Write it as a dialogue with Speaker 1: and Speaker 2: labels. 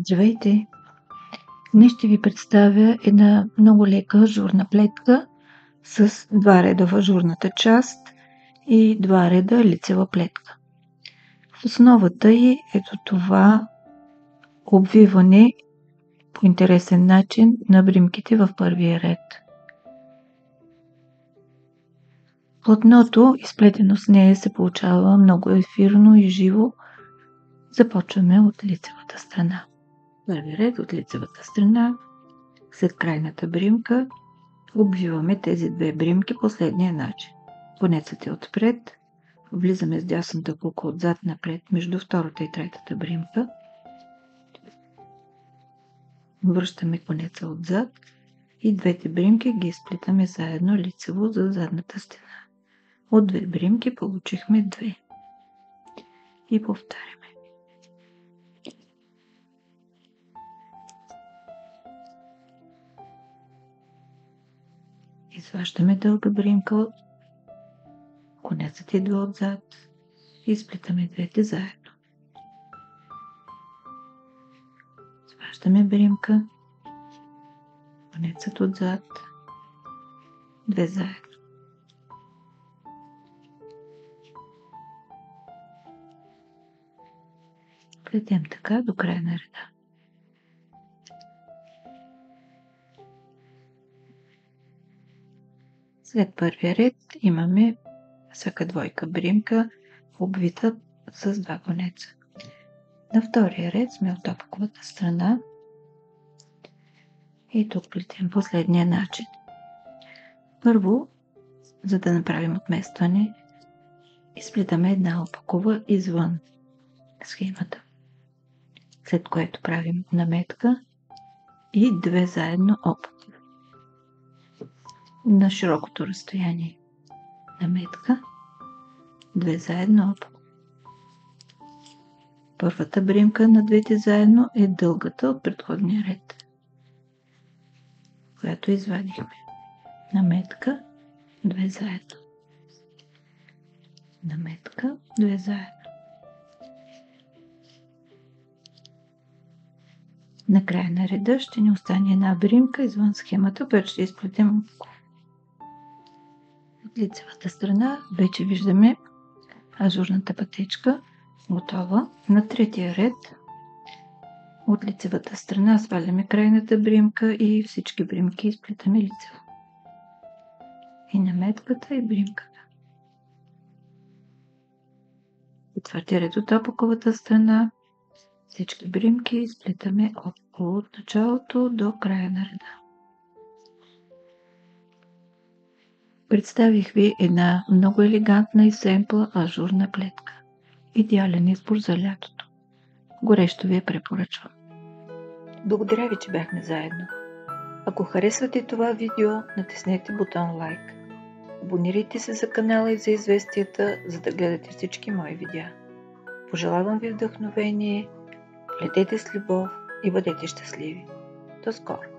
Speaker 1: Здравейте! Днес ще ви представя една много лека ажурна плетка с два реда в ажурната част и два реда лицева плетка. В основата й ето това обвиване по интересен начин на бримките в първия ред. Платното, изплетено с нея, се получава много ефирно и живо. Започваме от лицевата страна. Първи ред от лицевата страна, след крайната бримка, обвиваме тези две бримки по следния начин. Конецът е отпред, влизаме с дясната кука отзад напред между втората и третата бримка, връщаме конеца отзад и двете бримки ги изплитаме заедно лицево за задната стена. От две бримки получихме две. И повтаряме. Изваждаме дълга бримка, конецът идва отзад и изплитаме двете заедно. Изваждаме бримка, конецът отзад, две заедно. Плетем така до края на реда. След първия ред имаме всяка двойка бримка, обвита с два конеца. На втория ред сме от топковата страна и тук плетем последния начин. Първо, за да направим отместване, изплитаме една опакова извън схемата, след което правим наметка и две заедно опакови. На широкото разстояние наметка, две заедно опакови. Първата бримка на двете заедно е дългата от предходния ред, която извадихме. Наметка, две заедно. Наметка, две заедно. На края на реда ще ни остане една бримка извън схемата, която ще изплетем от лицевата страна. Вече виждаме ажурната пътечка готова. На третия ред от лицевата страна сваляме крайната бримка и всички бримки изплетаме лицево. И наметката и бримката. Четвъртия ред от опаковата страна всички бримки изплетаме от началото до края на реда. Представих ви една много елегантна и семпла ажурна плетка. Идеален избор за лятото. Горещо ви я препоръчвам. Благодаря ви, че бяхме заедно. Ако харесвате това видео, натиснете бутон лайк. Абонирайте се за канала и за известията, за да гледате всички мои видеа. Пожелавам ви вдъхновение, плетете с любов и бъдете щастливи. До скоро!